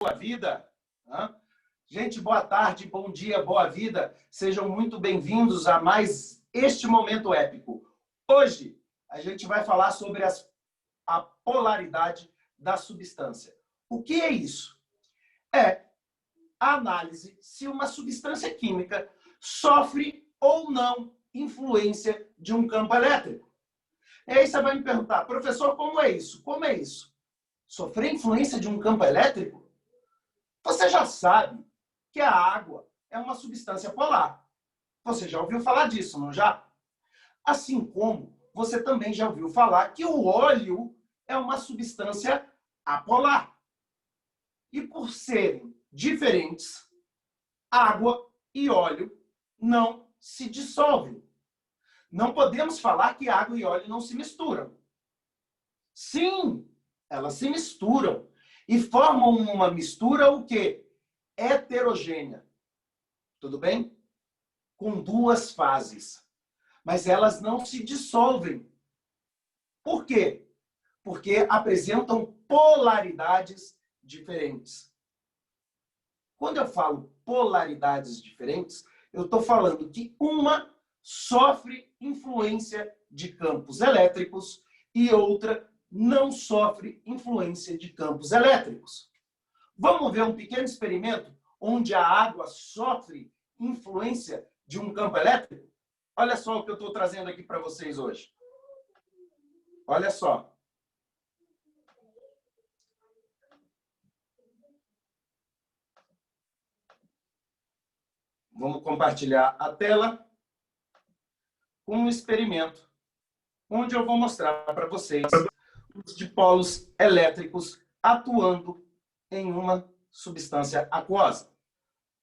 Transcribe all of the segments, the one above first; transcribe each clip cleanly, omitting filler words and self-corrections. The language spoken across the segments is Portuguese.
boa vida. Gente, boa tarde, bom dia, boa vida. Sejam muito bem-vindos a mais este momento épico. Hoje, a gente vai falar sobre a polaridade da substância. O que é isso? É a análise se uma substância química sofre ou não influência de um campo elétrico. E aí você vai me perguntar, professor, como é isso? Como é isso? Sofrer influência de um campo elétrico? Você já sabe que a água é uma substância polar. Você já ouviu falar disso, não já? Assim como você também já ouviu falar que o óleo é uma substância apolar. E por serem diferentes, água e óleo não se dissolvem. Não podemos falar que água e óleo não se misturam. Sim, elas se misturam e formam uma mistura o quê? Heterogênea. Tudo bem? Com duas fases. Mas elas não se dissolvem. Por quê? Porque apresentam polaridades diferentes. Quando eu falo polaridades diferentes, eu estou falando que uma sofre influência de campos elétricos e outra não sofre influência de campos elétricos. Vamos ver um pequeno experimento onde a água sofre influência de um campo elétrico? Olha só o que eu estou trazendo aqui para vocês hoje. Olha só. Vamos compartilhar a tela com um experimento onde eu vou mostrar para vocês os dipolos elétricos atuando em uma substância aquosa.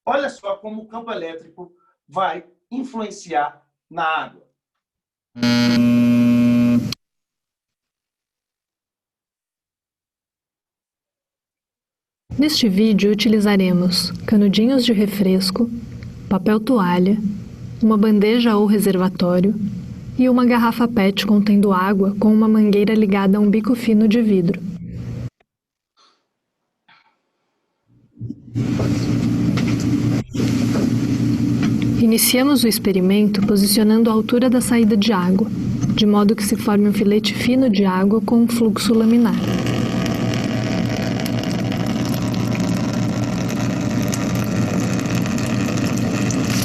Olha só como o campo elétrico vai influenciar na água. Neste vídeo utilizaremos canudinhos de refresco, papel toalha, uma bandeja ou reservatório e uma garrafa PET contendo água com uma mangueira ligada a um bico fino de vidro. Iniciamos o experimento posicionando a altura da saída de água, de modo que se forme um filete fino de água com um fluxo laminar.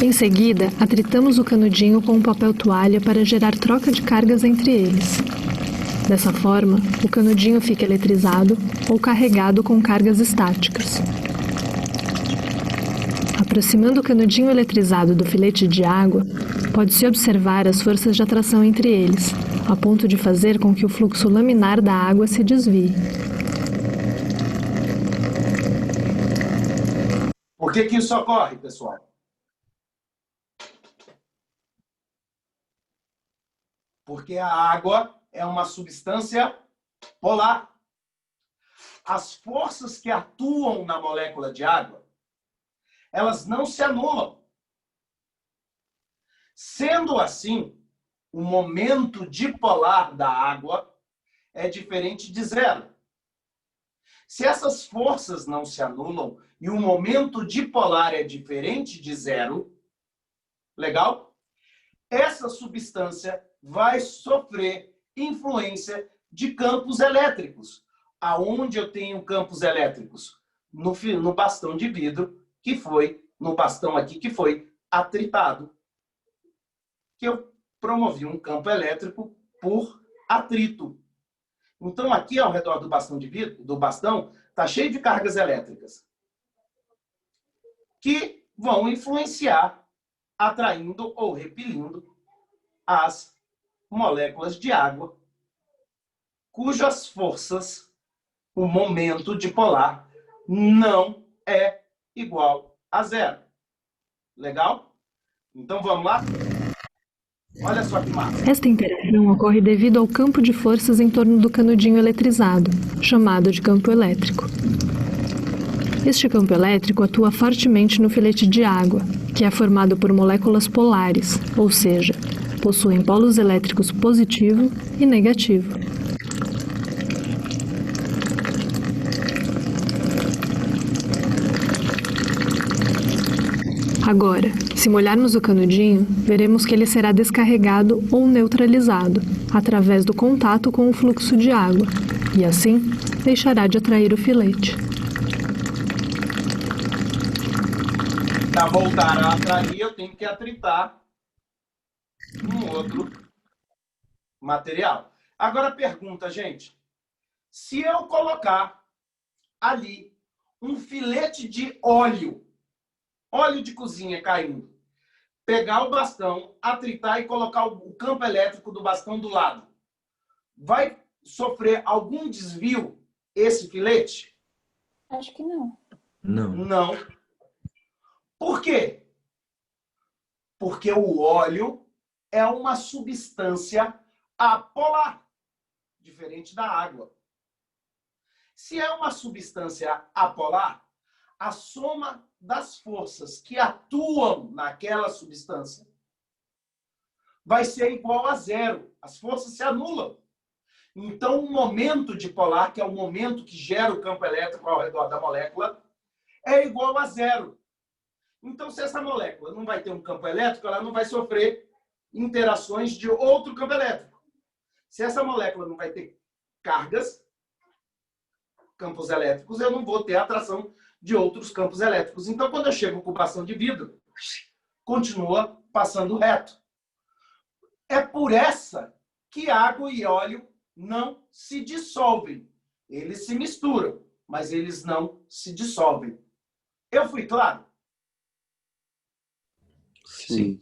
Em seguida, atritamos o canudinho com um papel toalha para gerar troca de cargas entre eles. Dessa forma, o canudinho fica eletrizado ou carregado com cargas estáticas. Aproximando o canudinho eletrizado do filete de água, pode-se observar as forças de atração entre eles, a ponto de fazer com que o fluxo laminar da água se desvie. Por que isso ocorre, pessoal? Porque a água é uma substância polar. As forças que atuam na molécula de água, elas não se anulam. Sendo assim, o momento dipolar da água é diferente de zero. Se essas forças não se anulam e o momento dipolar é diferente de zero, legal? Essa substância vai sofrer influência de campos elétricos. Aonde eu tenho campos elétricos? No bastão de vidro, que foi, no bastão aqui, que foi atritado. Que eu promovi um campo elétrico por atrito. Então, aqui ao redor do bastão de vidro, do bastão, está cheio de cargas elétricas que vão influenciar, atraindo ou repelindo as moléculas de água, cujas forças, o momento dipolar, não é igual a zero. Legal? Então vamos lá? Olha só que massa. Esta interação ocorre devido ao campo de forças em torno do canudinho eletrizado, chamado de campo elétrico. Este campo elétrico atua fortemente no filete de água, que é formado por moléculas polares, ou seja, possuem polos elétricos positivo e negativo. Agora, se molharmos o canudinho, veremos que ele será descarregado ou neutralizado através do contato com o fluxo de água e, assim, deixará de atrair o filete. Para voltar a atrair, eu tenho que atritar um outro material. Agora pergunta, gente. Se eu colocar ali um filete de óleo de cozinha caindo, pegar o bastão, atritar e colocar o campo elétrico do bastão do lado, vai sofrer algum desvio esse filete? Acho que não. Não. Por quê? Porque o óleo é uma substância apolar, diferente da água. Se é uma substância apolar, a soma das forças que atuam naquela substância vai ser igual a zero. As forças se anulam. Então, o momento dipolar, que é o momento que gera o campo elétrico ao redor da molécula, é igual a zero. Então, se essa molécula não vai ter um campo elétrico, ela não vai sofrer interações de outro campo elétrico. Se essa molécula não vai ter cargas, campos elétricos, eu não vou ter atração de outros campos elétricos. Então, quando eu chego com o bastão de vidro, continua passando reto. É por essa que água e óleo não se dissolvem. Eles se misturam, mas eles não se dissolvem. Eu fui claro? Sim.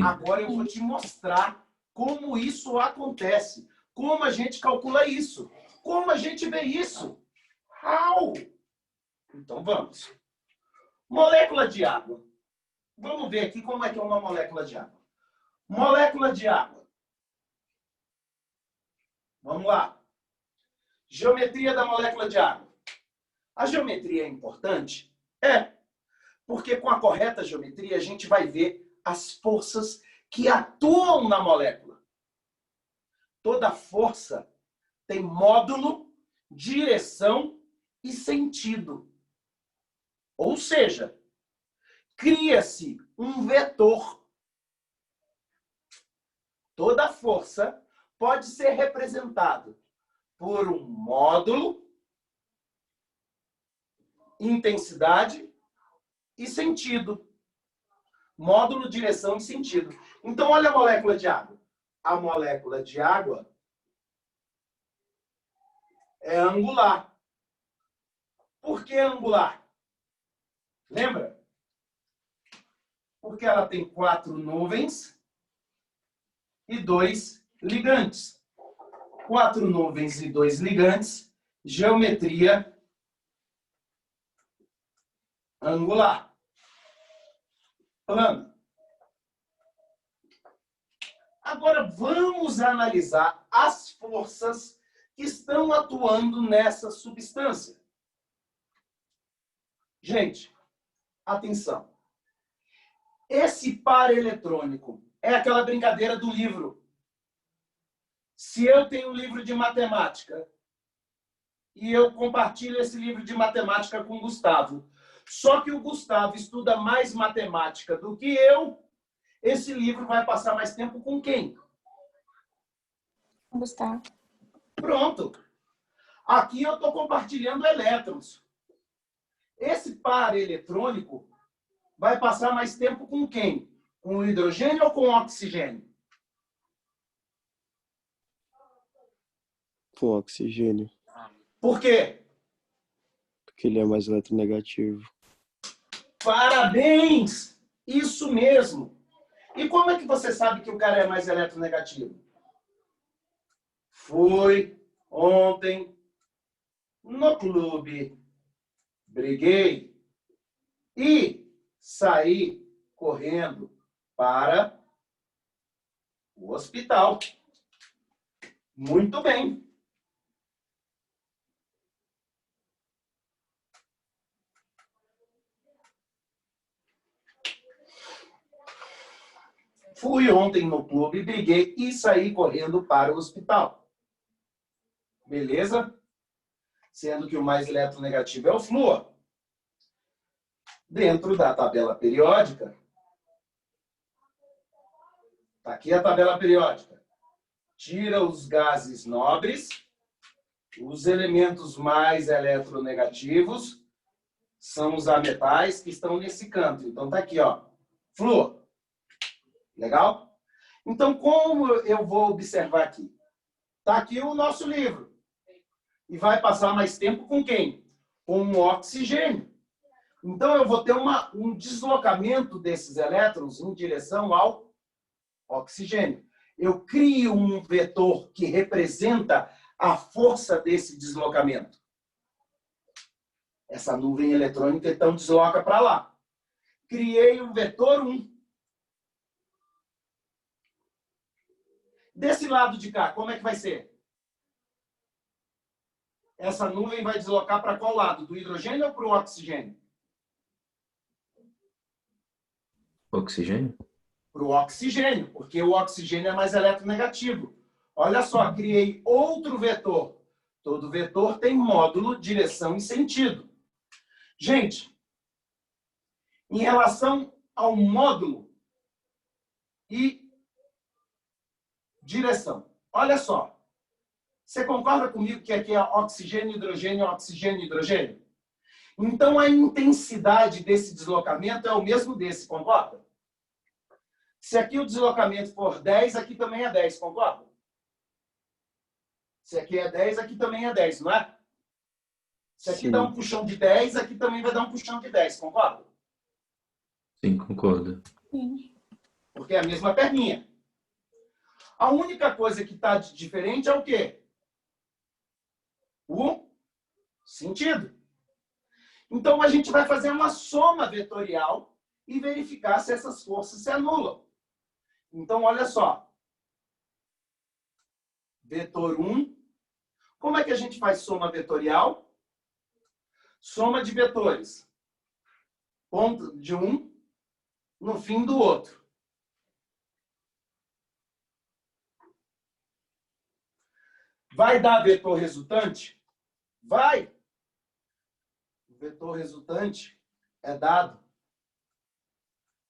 Agora eu vou te mostrar como isso acontece, como a gente calcula isso, como a gente vê isso. How? Então vamos. Molécula de água. Vamos ver aqui como é que é uma molécula de água. Molécula de água. Vamos lá. Geometria da molécula de água. A geometria é importante? É. Porque com a correta geometria a gente vai ver as forças que atuam na molécula. Toda força tem módulo, direção e sentido. Ou seja, cria-se um vetor. Toda força pode ser representada por um módulo, intensidade e sentido. Módulo, direção e sentido. Então, olha a molécula de água. A molécula de água é angular. Por que angular? Lembra? Porque ela tem 4 nuvens e 2 ligantes. 4 nuvens e 2 ligantes, geometria angular. Plano. Agora vamos analisar as forças que estão atuando nessa substância. Gente, atenção. Esse par eletrônico é aquela brincadeira do livro. Se eu tenho um livro de matemática e eu compartilho esse livro de matemática com o Gustavo, só que o Gustavo estuda mais matemática do que eu, esse livro vai passar mais tempo com quem? Gustavo. Pronto. Aqui eu estou compartilhando elétrons. Esse par eletrônico vai passar mais tempo com quem? Com o hidrogênio ou com o oxigênio? Com oxigênio. Por quê? Porque ele é mais eletronegativo. Parabéns! Isso mesmo. E como é que você sabe que o cara é mais eletronegativo? Fui ontem no clube, briguei e saí correndo para o hospital. Muito bem. Fui ontem no clube, briguei e saí correndo para o hospital. Beleza? Sendo que o mais eletronegativo é o flúor. Dentro da tabela periódica, está aqui a tabela periódica. Tira os gases nobres, os elementos mais eletronegativos são os ametais que estão nesse canto. Então está aqui, ó, flúor. Legal? Então, como eu vou observar aqui? Está aqui o nosso livro. E vai passar mais tempo com quem? Com o oxigênio. Então, eu vou ter um deslocamento desses elétrons em direção ao oxigênio. Eu crio um vetor que representa a força desse deslocamento. Essa nuvem eletrônica, então, desloca para lá. Criei o vetor 1. Desse lado de cá, como é que vai ser? Essa nuvem vai deslocar para qual lado? Do hidrogênio ou para o oxigênio? Oxigênio? Para o oxigênio, porque o oxigênio é mais eletronegativo. Olha só, criei outro vetor. Todo vetor tem módulo, direção e sentido. Gente, em relação ao módulo e direção, olha só. Você concorda comigo que aqui é oxigênio, hidrogênio, oxigênio, hidrogênio? Então, a intensidade desse deslocamento é o mesmo desse, concorda? Se aqui o deslocamento for 10, aqui também é 10, concorda? Se aqui é 10, aqui também é 10, não é? Se aqui Sim. dá um puxão de 10, aqui também vai dar um puxão de 10, concorda? Sim, concordo. Porque é a mesma perninha. A única coisa que está diferente é o quê? O sentido. Então, a gente vai fazer uma soma vetorial e verificar se essas forças se anulam. Então, olha só. Vetor 1. Como é que a gente faz soma vetorial? Soma de vetores. Ponto de um no fim do outro. Vai dar vetor resultante? Vai! O vetor resultante é dado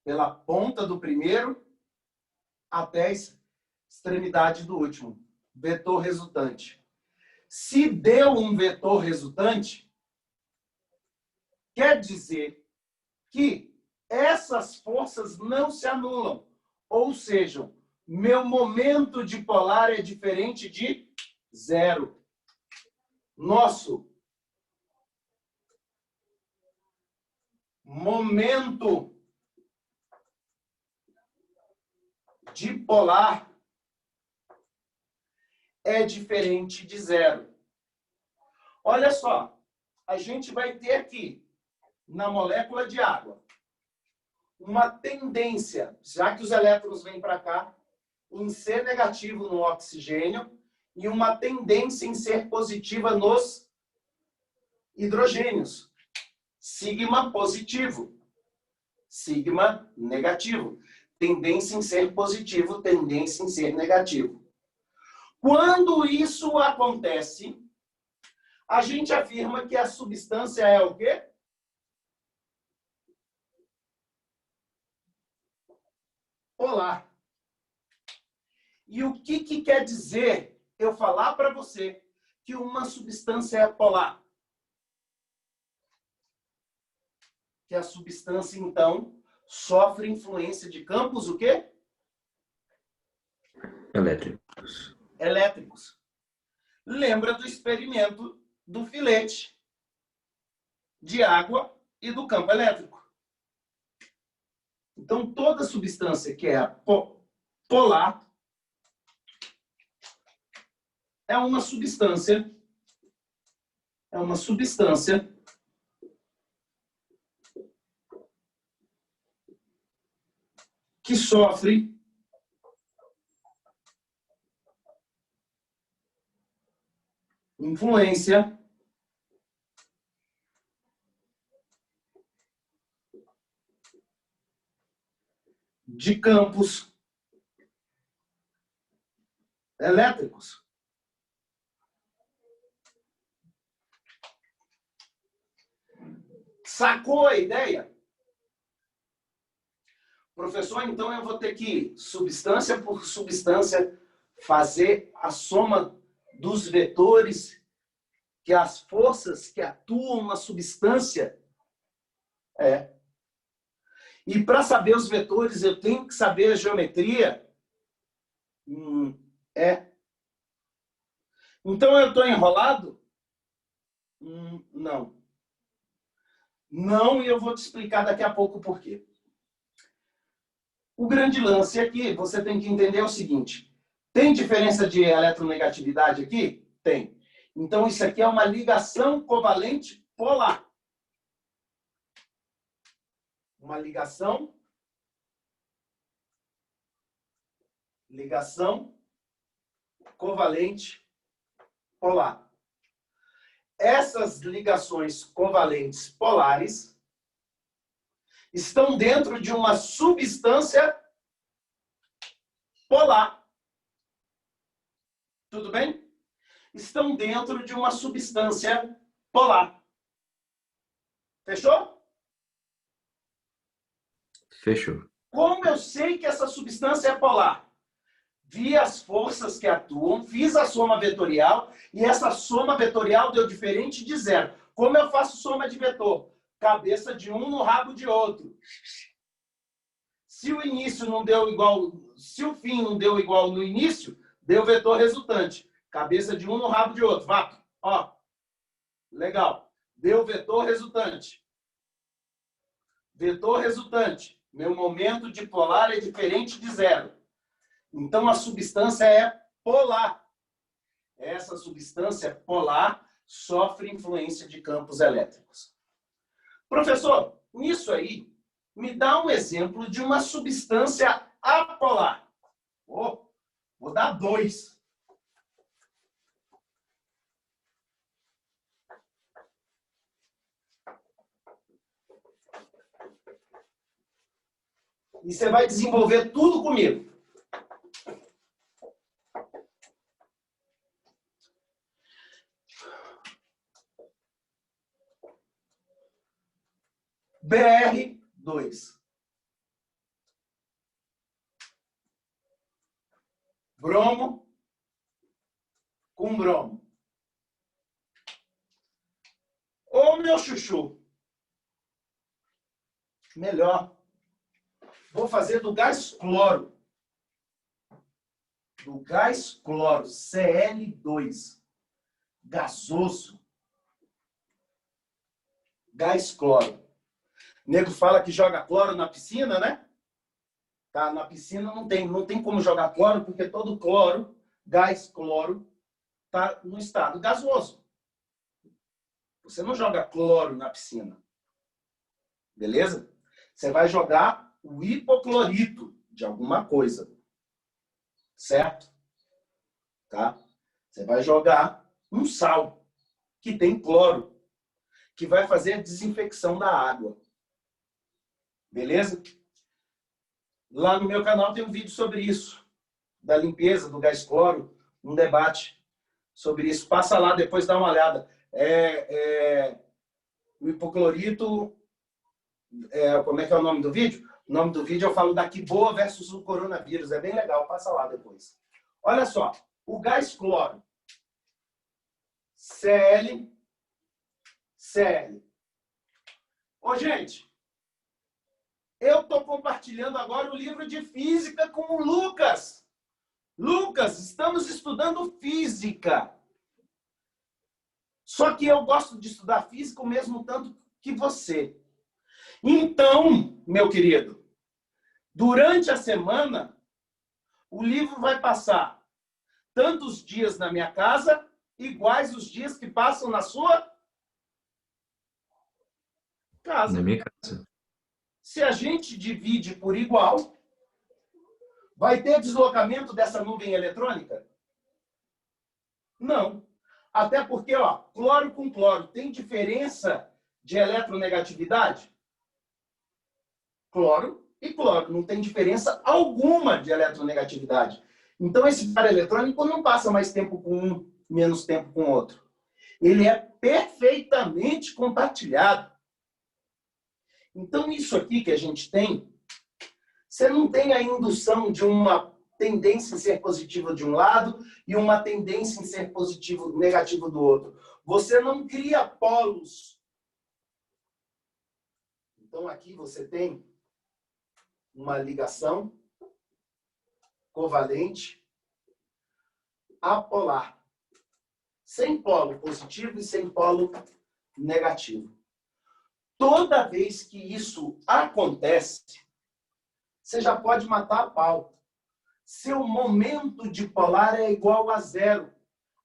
pela ponta do primeiro até a extremidade do último. Vetor resultante. Se deu um vetor resultante, quer dizer que essas forças não se anulam. Ou seja, meu momento dipolar é diferente de zero. Nosso momento dipolar é diferente de zero. Olha só, a gente vai ter aqui, na molécula de água, uma tendência, já que os elétrons vêm para cá, em ser negativo no oxigênio e uma tendência em ser positiva nos hidrogênios. Sigma positivo, sigma negativo. Tendência em ser positivo, tendência em ser negativo. Quando isso acontece, a gente afirma que a substância é o quê? Polar. E o que quer dizer eu falar para você que uma substância é polar? Que a substância, então, sofre influência de campos o quê? Elétricos. Elétricos. Lembra do experimento do filete de água e do campo elétrico. Então, toda substância que é polar é uma substância que sofre influência de campos elétricos. Sacou a ideia? Professor, então eu vou ter que, substância por substância, fazer a soma dos vetores, que as forças que atuam na substância. E para saber os vetores, eu tenho que saber a geometria. Então eu estou enrolado? Não. Não, e eu vou te explicar daqui a pouco por quê. O grande lance aqui, você tem que entender o seguinte. Tem diferença de eletronegatividade aqui? Tem. Então, isso aqui é uma ligação covalente polar. Uma ligação covalente polar. Essas ligações covalentes polares estão dentro de uma substância polar. Tudo bem? Estão dentro de uma substância polar. Fechou? Fechou. Como eu sei que essa substância é polar? Vi as forças que atuam, fiz a soma vetorial e essa soma vetorial deu diferente de zero. Como eu faço soma de vetor? Cabeça de um no rabo de outro. Se o início não deu igual, se o fim não deu igual no início, deu vetor resultante. Cabeça de um no rabo de outro. Vá. Ó. Legal. Deu vetor resultante. Vetor resultante. Meu momento dipolar é diferente de zero. Então, a substância é polar. Essa substância polar sofre influência de campos elétricos. Professor, nisso aí, me dá um exemplo de uma substância apolar. Vou dar 2. E você vai desenvolver tudo comigo. BR2. Bromo com bromo. Ô, meu chuchu. Melhor. Vou fazer do gás cloro. Do gás cloro, Cl2. Gasoso. Gás cloro. O nego fala que joga cloro na piscina, né? Tá, na piscina não tem como jogar cloro, porque todo cloro, gás cloro, tá no estado gasoso. Você não joga cloro na piscina. Beleza? Você vai jogar o hipoclorito de alguma coisa. Certo? Tá? Você vai jogar um sal que tem cloro, que vai fazer a desinfecção da água. Beleza? Lá no meu canal tem um vídeo sobre isso, da limpeza do gás cloro, um debate sobre isso. Passa lá, depois dá uma olhada. O hipoclorito, como é que é o nome do vídeo? O nome do vídeo eu falo da Quiboa versus o coronavírus. É bem legal, passa lá depois. Olha só, o gás cloro, Cl. Ô, gente, eu estou compartilhando agora o livro de física com o Lucas. Lucas, estamos estudando física. Só que eu gosto de estudar física o mesmo tanto que você. Então, meu querido, durante a semana, o livro vai passar tantos dias na minha casa, iguais os dias que passam na sua casa. Na minha casa. Se a gente divide por igual, vai ter deslocamento dessa nuvem eletrônica? Não. Até porque, ó, cloro com cloro tem diferença de eletronegatividade? Cloro e cloro. Não tem diferença alguma de eletronegatividade. Então, esse par eletrônico não passa mais tempo com um, menos tempo com o outro. Ele é perfeitamente compartilhado. Então, isso aqui que a gente tem Você não tem a indução de uma tendência em ser positiva de um lado e uma tendência em ser positivo, negativo do outro. Você não cria polos. Então, aqui você tem uma ligação covalente apolar. Sem polo positivo e sem polo negativo. Toda vez que isso acontece, você já pode matar a pau. Seu momento dipolar é igual a zero.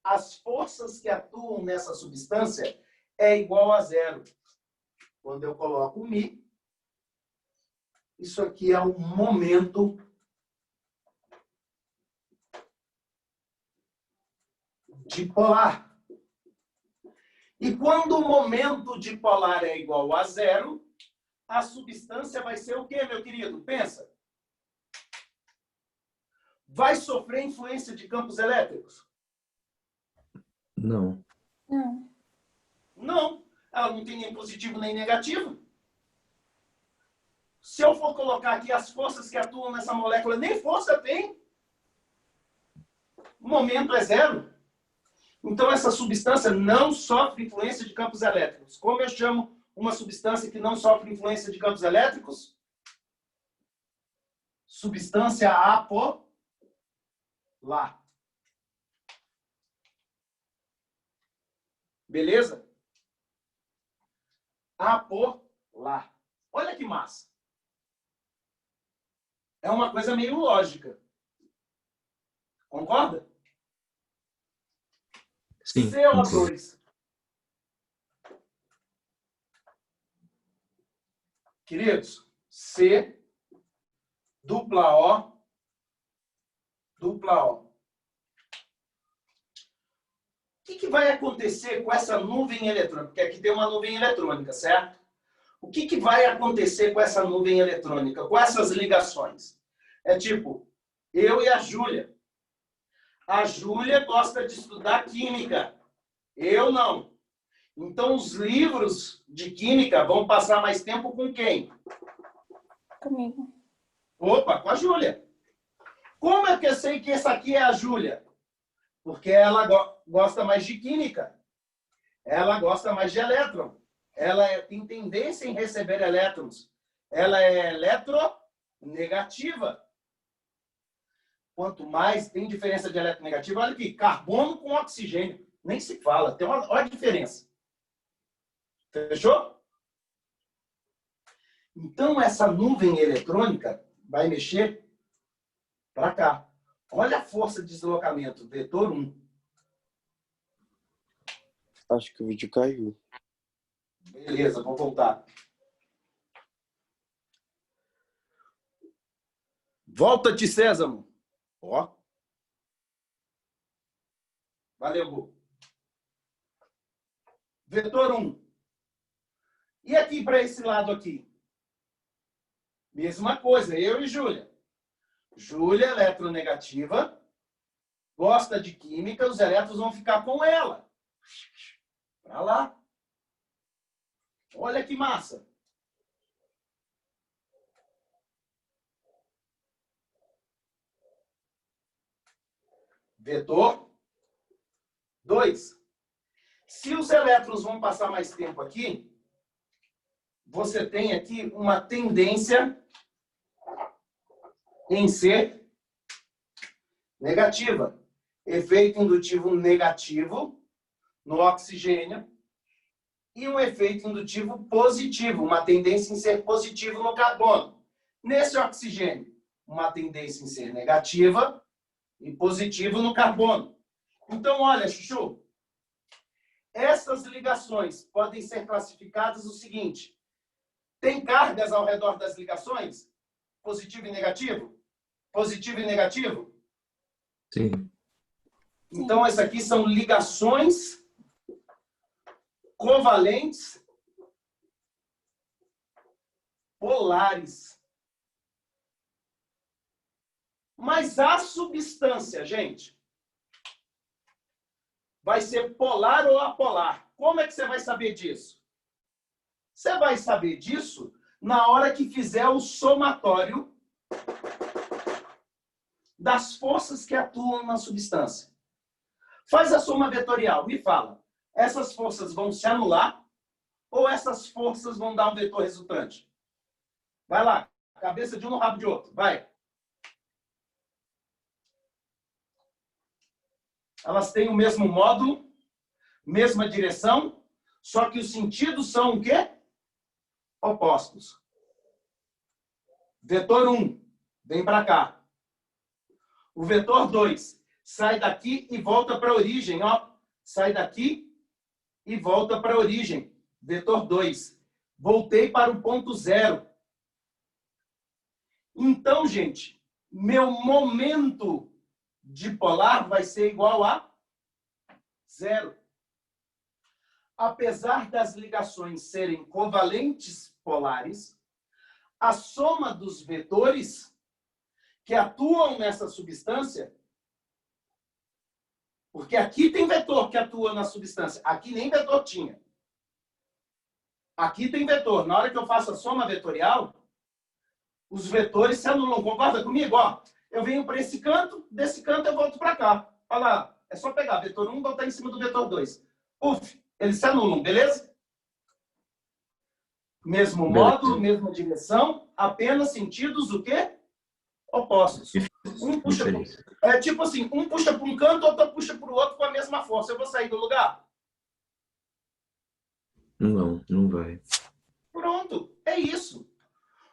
As forças que atuam nessa substância é igual a zero. Quando eu coloco Mi, isso aqui é o momento dipolar. E quando o momento dipolar é igual a zero, a substância vai ser o quê, meu querido? Pensa. Vai sofrer influência de campos elétricos? Não. Não. Não. Ela não tem nem positivo nem negativo. Se eu for colocar aqui as forças que atuam nessa molécula, nem força tem. O momento é zero. Então, essa substância não sofre influência de campos elétricos. Como eu chamo uma substância que não sofre influência de campos elétricos? Substância apolar. Beleza? Apolar. Olha que massa. É uma coisa meio lógica. Concorda? Sim. CO2. Queridos, C, dupla O, dupla O. O que vai acontecer com essa nuvem eletrônica? Porque aqui tem uma nuvem eletrônica, certo? O que vai acontecer com essa nuvem eletrônica? Com essas ligações? É tipo, eu e a Júlia. A Júlia gosta de estudar química. Eu não. Então, os livros de química vão passar mais tempo com quem? Comigo. Opa, com a Júlia. Como é que eu sei que essa aqui é a Júlia? Porque ela gosta mais de química. Ela gosta mais de elétron. Ela tem tendência em receber elétrons. Ela é eletronegativa. Quanto mais tem diferença de eletronegativa, olha aqui, carbono com oxigênio. Nem se fala, tem olha a diferença. Fechou? Então, essa nuvem eletrônica vai mexer para cá. Olha a força de deslocamento, vetor 1. Acho que o vídeo caiu. Beleza, vou voltar. Volta-te, Sésamo. Ó. Valeu, Gu. Vetor 1. E aqui para esse lado aqui? Mesma coisa, eu e Júlia. Júlia, eletronegativa, gosta de química, os elétrons vão ficar com ela. Para lá. Olha que massa. Vetor 2. Se os elétrons vão passar mais tempo aqui, você tem aqui uma tendência em ser negativa. Efeito indutivo negativo no oxigênio e um efeito indutivo positivo, uma tendência em ser positivo no carbono. Nesse oxigênio, uma tendência em ser negativa e positivo no carbono. Então, olha, Chuchu, essas ligações podem ser classificadas o seguinte: tem cargas ao redor das ligações? Positivo e negativo? Positivo e negativo? Sim. Então, essas aqui são ligações covalentes polares. Mas a substância, gente, vai ser polar ou apolar. Como é que você vai saber disso? Você vai saber disso na hora que fizer o somatório das forças que atuam na substância. Faz a soma vetorial, me fala. Essas forças vão se anular ou essas forças vão dar um vetor resultante? Vai lá, cabeça de um no rabo de outro, vai. Elas têm o mesmo módulo, mesma direção, só que os sentidos são o quê? Opostos. Vetor 1, vem para cá. O vetor 2, sai daqui e volta para a origem, ó. Sai daqui e volta para a origem. Vetor 2. Voltei para o ponto 0. Então, gente, meu momento dipolar vai ser igual a 0. Apesar das ligações serem covalentes polares, a soma dos vetores que atuam nessa substância, porque aqui tem vetor que atua na substância, aqui nem vetor tinha. Aqui tem vetor. Na hora que eu faço a soma vetorial, os vetores se anulam. Concorda comigo? Ó, eu venho para esse canto, desse canto eu volto para cá. Olha lá, é só pegar vetor 1 e botar em cima do vetor 2. Uf, eles se anulam, beleza? Mesmo módulo, mesma direção, apenas sentidos o quê? Opostos. Um puxa é tipo assim, um puxa para um canto, outro puxa para o outro com a mesma força. Eu vou sair do lugar? Não, não vai. Pronto, é isso.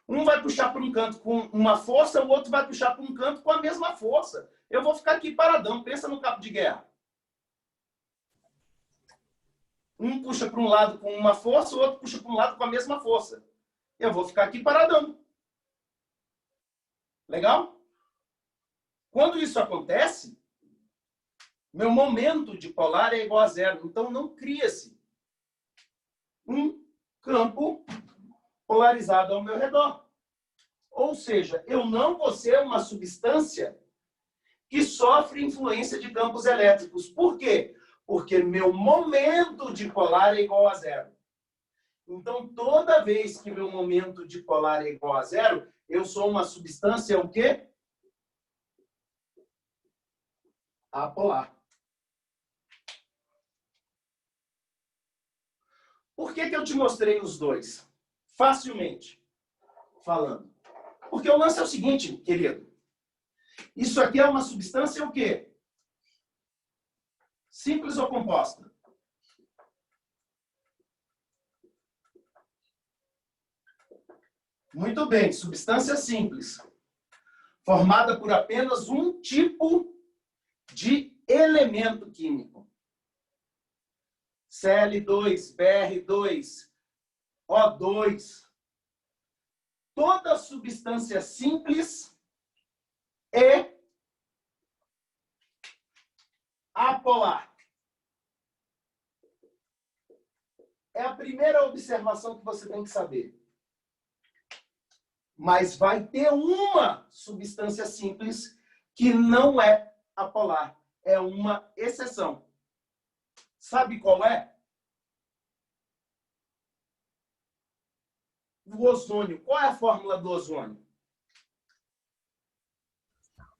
Um vai puxar para um canto com uma força, o outro vai puxar para um canto com a mesma força. Eu vou ficar aqui paradão. Pensa no cabo de guerra. Um puxa para um lado com uma força, o outro puxa para um lado com a mesma força. Eu vou ficar aqui paradão. Legal? Quando isso acontece, meu momento dipolar é igual a 0. Então, não cria-se um campo polarizado ao meu redor. Ou seja, eu não vou ser uma substância que sofre influência de campos elétricos. Por quê? Porque meu momento dipolar é igual a 0. Então, toda vez que meu momento dipolar é igual a 0, eu sou uma substância o quê? Apolar. Por que eu te mostrei os dois? Facilmente falando. Porque o lance é o seguinte, querido. Isso aqui é uma substância o quê? Simples ou composta? Muito bem, substância simples. Formada por apenas um tipo de elemento químico. Cl2, Br2, O2. Toda substância simples é apolar. É a primeira observação que você tem que saber. Mas vai ter uma substância simples que não é apolar. É uma exceção. Sabe qual é? O ozônio. Qual é a fórmula do ozônio?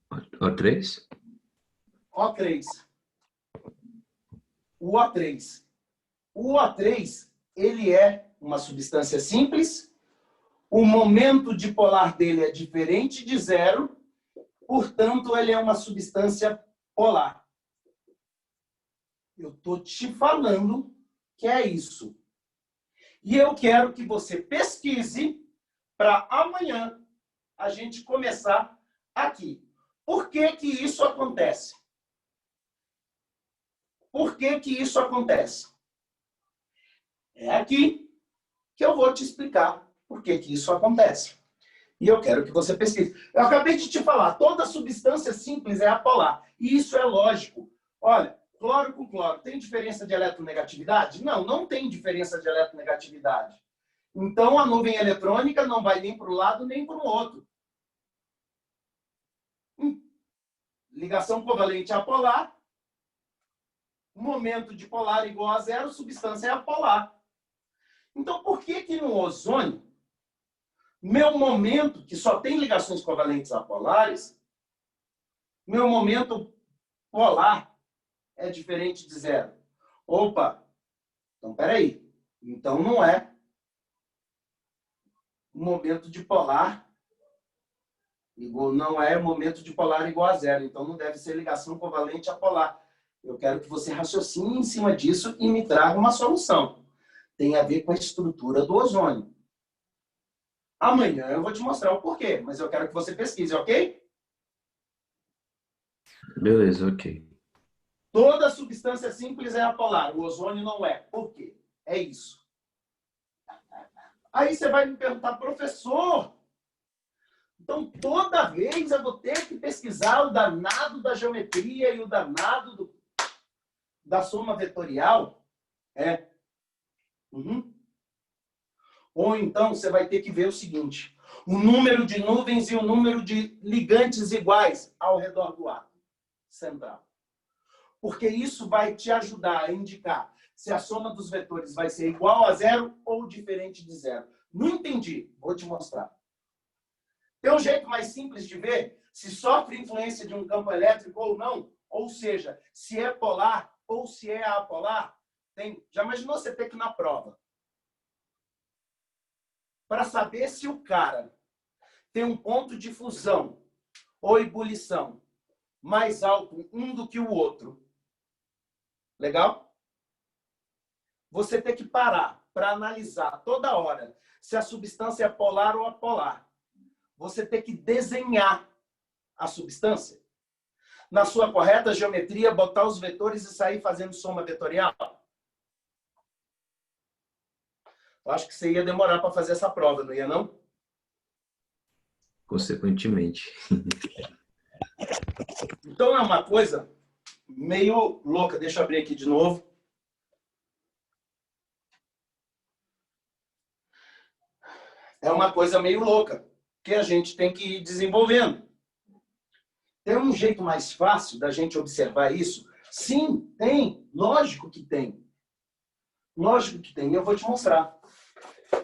O3? O3. O O3. O O3, ele é uma substância simples. O momento dipolar dele é diferente de 0. Portanto, ele é uma substância polar. Eu estou te falando que é isso. E eu quero que você pesquise para amanhã a gente começar aqui. Por que que isso acontece? Por que que isso acontece? É aqui que eu vou te explicar por que que isso acontece. E eu quero que você pesquise. Eu acabei de te falar, toda substância simples é apolar. E isso é lógico. Olha, cloro com cloro, tem diferença de eletronegatividade? Não, não tem diferença de eletronegatividade. Então, a nuvem eletrônica não vai nem para um lado nem para o outro. Ligação covalente apolar. Momento dipolar igual a 0, substância é apolar. Então, por que que no ozônio, meu momento, que só tem ligações covalentes apolares, Meu momento polar é diferente de zero. Opa, então peraí. Então não é momento de polar igual, não é momento de polar igual a zero. Então não deve ser ligação covalente a polar. Eu quero que você raciocine em cima disso e me traga uma solução. Tem a ver com a estrutura do ozônio. Amanhã eu vou te mostrar o porquê, mas eu quero que você pesquise, ok? Beleza, ok. Toda substância simples é apolar, o ozônio não é. Por quê? É isso. Aí você vai me perguntar, professor, então toda vez eu vou ter que pesquisar o danado da geometria e o danado da soma vetorial? É. Uhum. Ou então você vai ter que ver o seguinte, o número de nuvens e o número de ligantes iguais ao redor do átomo central. Porque isso vai te ajudar a indicar se a soma dos vetores vai ser igual a zero ou diferente de zero. Não entendi? Vou te mostrar. Tem um jeito mais simples de ver se sofre influência de um campo elétrico ou não, ou seja, se é polar ou se é apolar. Já imaginou você ter que ir na prova? Para saber se o cara tem um ponto de fusão ou ebulição mais alto um do que o outro. Legal? Você tem que parar para analisar toda hora se a substância é polar ou apolar. Você tem que desenhar a substância. Na sua correta geometria, botar os vetores e sair fazendo soma vetorial. Eu acho que você ia demorar para fazer essa prova, não ia não? Consequentemente. Então é uma coisa meio louca. Deixa eu abrir aqui de novo. É uma coisa meio louca que a gente tem que ir desenvolvendo. Tem um jeito mais fácil da gente observar isso? Sim, tem. Lógico que tem. Lógico que tem. Eu vou te mostrar.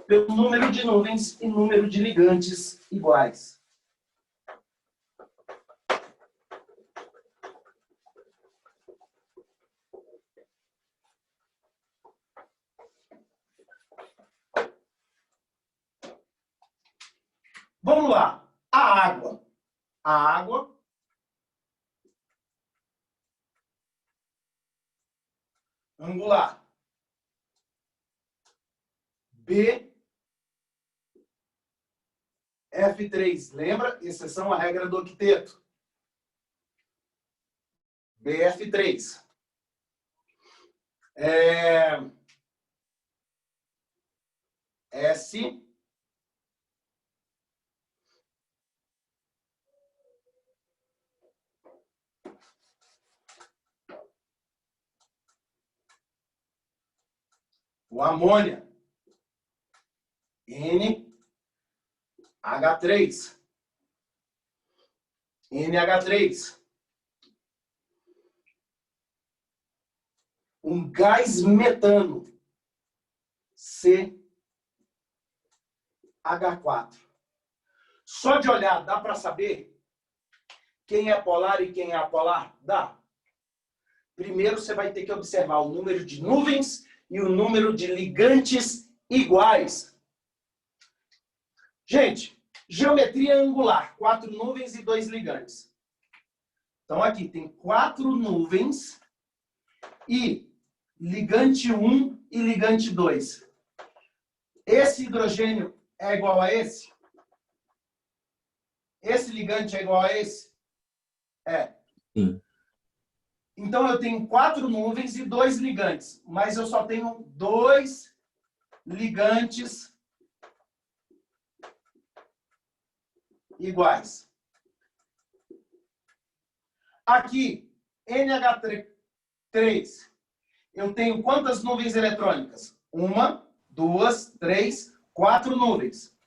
Pelo número de nuvens e número de ligantes iguais. Vamos lá. A água. A água angular. B F3. Lembra? Exceção à regra do octeto. BF3. S o amônia. NH3. NH3. Um gás metano. CH4. Só de olhar, dá para saber quem é polar e quem é apolar? Dá. Primeiro, você vai ter que observar o número de nuvens e o número de ligantes iguais. Gente, geometria angular. 4 nuvens e 2 ligantes. Então, aqui tem 4 nuvens e ligante 1 e ligante 2. Esse hidrogênio é igual a esse? Esse ligante é igual a esse? É. Sim. Então, eu tenho 4 nuvens e 2 ligantes. Mas eu só tenho 2 ligantes iguais. Aqui, NH3, eu tenho quantas nuvens eletrônicas? 1, 2, 3, 4 nuvens.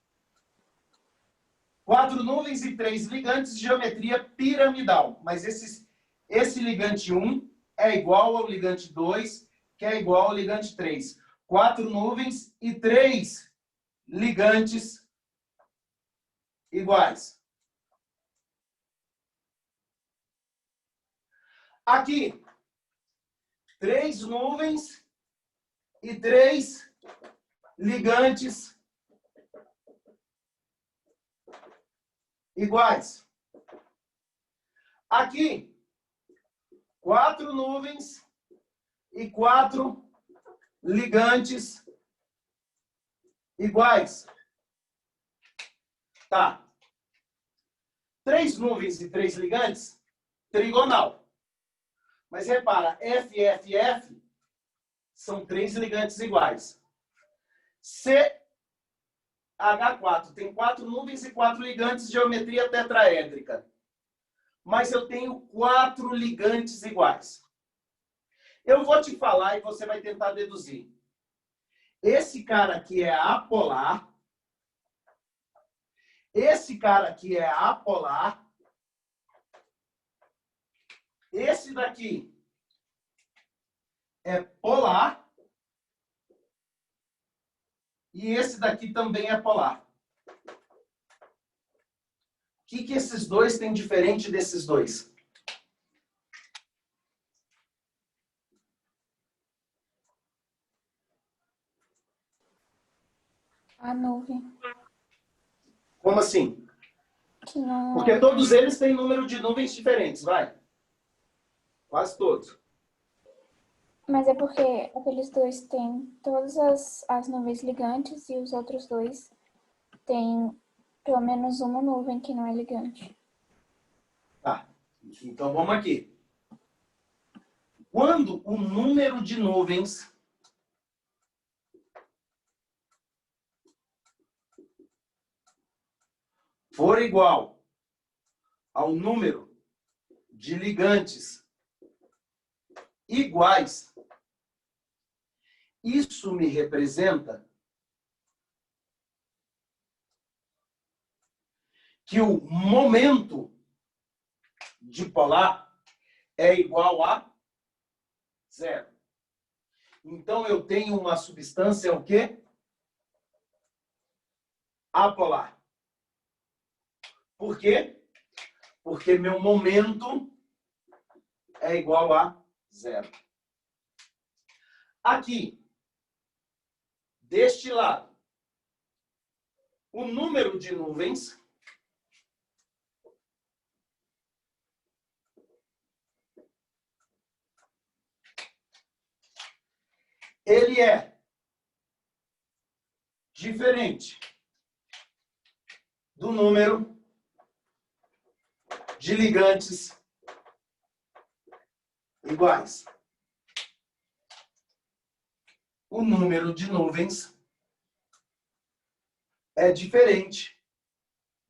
4 nuvens e 3 ligantes, geometria piramidal. Mas esse ligante 1 é igual ao ligante 2, que é igual ao ligante 3. 4 nuvens e 3 ligantes iguais. Aqui, 3 nuvens e 3 ligantes iguais. Aqui, 4 nuvens e 4 ligantes iguais. Tá. 3 nuvens e 3 ligantes, trigonal. Mas repara, F, F, F são 3 ligantes iguais. CH4 tem 4 nuvens e 4 ligantes, geometria tetraédrica. Mas eu tenho 4 ligantes iguais. Eu vou te falar e você vai tentar deduzir. Esse cara aqui é apolar. Esse cara aqui é apolar. Esse daqui é polar. E esse daqui também é polar. O que esses dois têm diferente desses dois? A nuvem. Como assim? Que não... Porque todos eles têm número de nuvens diferentes, vai. Quase todos. Mas é porque aqueles dois têm todas as nuvens ligantes e os outros dois têm pelo menos uma nuvem que não é ligante. Tá. Então vamos aqui. Quando o número de nuvens for igual ao número de ligantes iguais, isso me representa que o momento dipolar é igual a 0. Então eu tenho uma substância o quê? Apolar. Por quê? Porque meu momento é igual a 0. Aqui, deste lado, o número de nuvens ele é diferente do número de ligantes iguais. O número de nuvens é diferente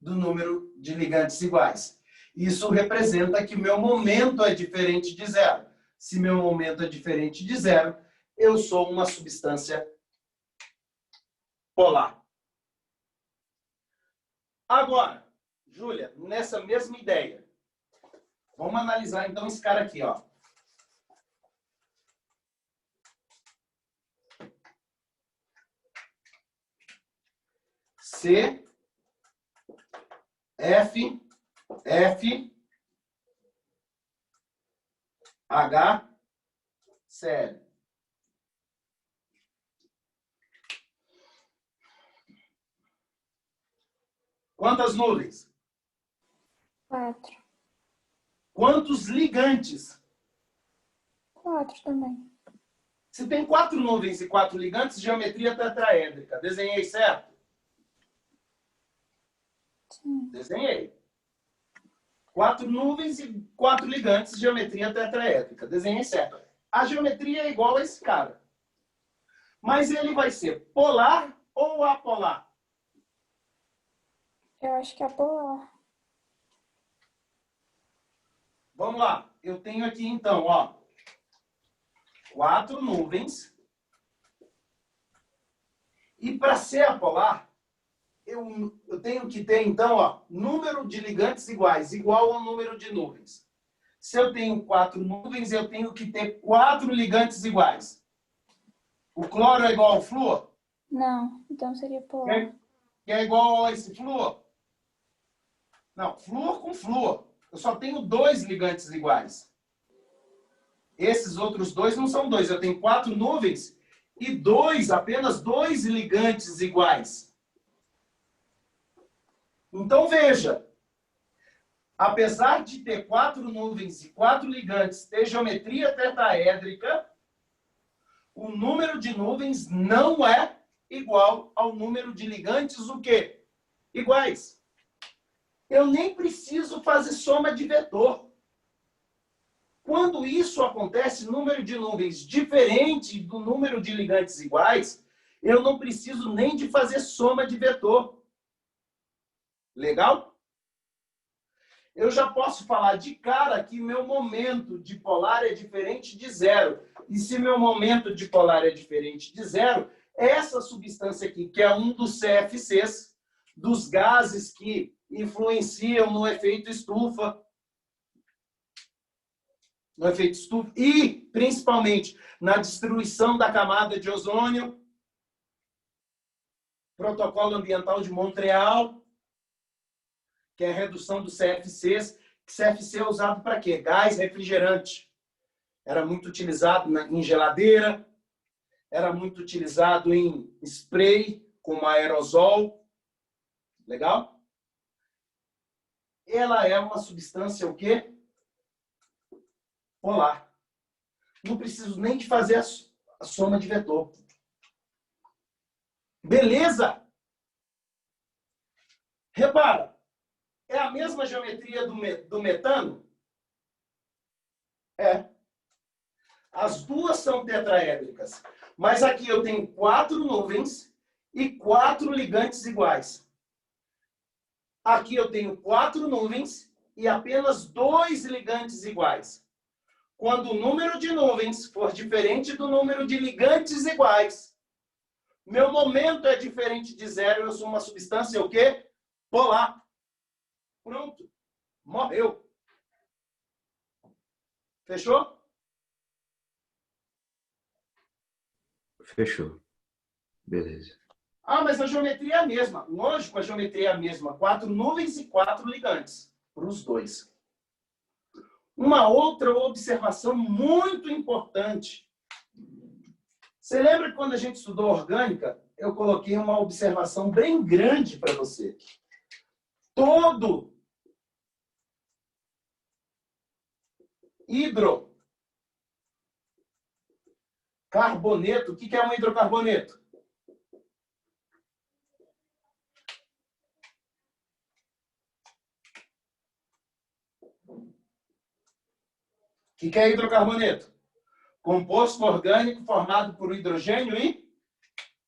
do número de ligantes iguais. Isso representa que meu momento é diferente de 0. Se meu momento é diferente de 0, eu sou uma substância polar. Agora, Júlia, nessa mesma ideia, vamos analisar então esse cara aqui, ó. C, F, F, H, Cl. Quantas nuvens? 4. Quantos ligantes? 4 também. Se tem 4 nuvens e 4 ligantes, geometria tetraédrica. Desenhei certo? Sim. Desenhei. 4 nuvens e 4 ligantes, geometria tetraédrica. Desenhei certo. A geometria é igual a esse cara. Mas ele vai ser polar ou apolar? Eu acho que é polar. Vamos lá. Eu tenho aqui, então, ó, 4 nuvens. E para ser apolar, eu tenho que ter, então, ó, número de ligantes iguais, igual ao número de nuvens. Se eu tenho 4 nuvens, eu tenho que ter 4 ligantes iguais. O cloro é igual ao flúor? Não, então seria polar. Que é igual a esse flúor? Não, flúor com flúor. Eu só tenho 2 ligantes iguais. Esses outros dois não são dois. Eu tenho 4 nuvens e apenas dois ligantes iguais. Então, veja. Apesar de ter 4 nuvens e 4 ligantes, ter geometria tetraédrica, o número de nuvens não é igual ao número de ligantes, o quê? Iguais. Eu nem preciso fazer soma de vetor. Quando isso acontece, número de nuvens diferente do número de ligantes iguais, eu não preciso nem de fazer soma de vetor. Legal? Eu já posso falar de cara que meu momento dipolar é diferente de zero. E se meu momento dipolar é diferente de zero, essa substância aqui, que é um dos CFCs, dos gases que influenciam no efeito estufa, e principalmente na destruição da camada de ozônio, Protocolo Ambiental de Montreal, que é a redução dos CFCs. CFC é usado para quê? Gás refrigerante. Era muito utilizado em geladeira, era muito utilizado em spray, como aerosol. Legal? Ela é uma substância o quê? Polar. Não preciso nem de fazer a soma de vetor. Beleza? Repara. É a mesma geometria do metano? É. As duas são tetraédricas. Mas aqui eu tenho 4 nuvens e 4 ligantes iguais. Aqui eu tenho 4 nuvens e apenas 2 ligantes iguais. Quando o número de nuvens for diferente do número de ligantes iguais, meu momento é diferente de zero, eu sou uma substância o quê? Polar. Pronto. Morreu. Fechou? Fechou. Beleza. Ah, mas a geometria é a mesma. Lógico, a geometria é a mesma. 4 nuvens e 4 ligantes. Para os dois. Uma outra observação muito importante. Você lembra que quando a gente estudou orgânica, eu coloquei uma observação bem grande para você. Todo hidrocarboneto. O que é um hidrocarboneto? O que é hidrocarboneto? Composto orgânico formado por hidrogênio e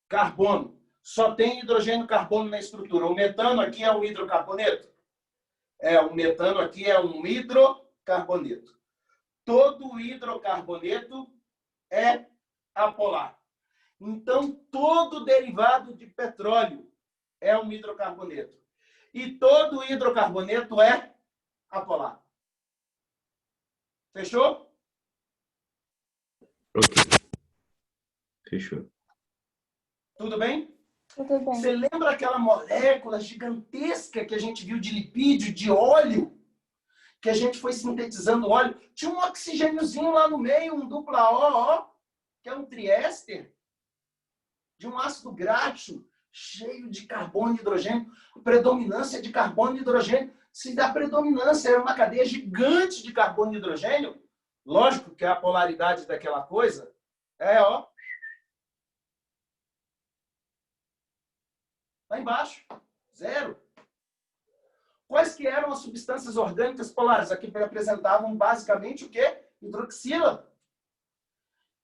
carbono. Só tem hidrogênio e carbono na estrutura. O metano aqui é um hidrocarboneto? O metano aqui é um hidrocarboneto. Todo hidrocarboneto é apolar. Então, todo derivado de petróleo é um hidrocarboneto. E todo hidrocarboneto é apolar. Fechou? Ok. Fechou. Tudo bem? Tudo bem. Você lembra aquela molécula gigantesca que a gente viu de lipídio, de óleo? Que a gente foi sintetizando óleo. Tinha um oxigêniozinho lá no meio, um dupla O, que é um triéster, de um ácido graxo, cheio de carbono e hidrogênio. Predominância de carbono e hidrogênio. Se dá predominância, é uma cadeia gigante de carbono e hidrogênio. Lógico que a polaridade daquela coisa é, ó, lá embaixo, zero. Quais que eram as substâncias orgânicas polares? Aqui apresentavam basicamente o quê? Hidroxila.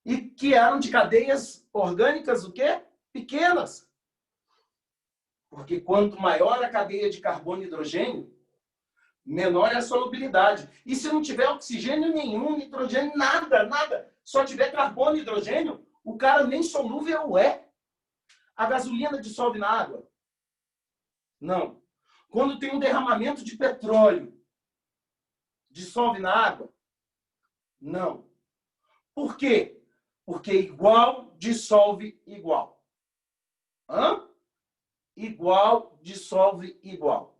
E que eram de cadeias orgânicas o quê? Pequenas. Porque quanto maior a cadeia de carbono e hidrogênio, menor é a solubilidade. E se não tiver oxigênio nenhum, nitrogênio, nada, só tiver carbono e hidrogênio, o cara nem solúvel é. A gasolina dissolve na água? Não. Quando tem um derramamento de petróleo, dissolve na água? Não. Por quê? Porque igual dissolve igual. Hã? Igual dissolve igual.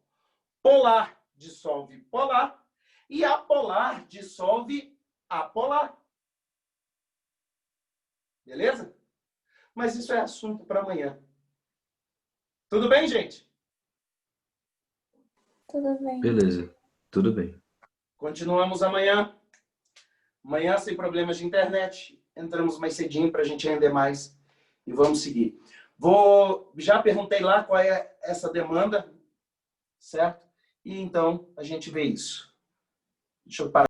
Polar dissolve polar e apolar dissolve apolar. Beleza? Mas isso é assunto para amanhã. Tudo bem, gente? Tudo bem. Beleza. Tudo bem. Continuamos amanhã. Amanhã, sem problemas de internet. Entramos mais cedinho para a gente render mais. E vamos seguir. Já perguntei lá qual é essa demanda, certo? E então a gente vê isso. Deixa eu parar.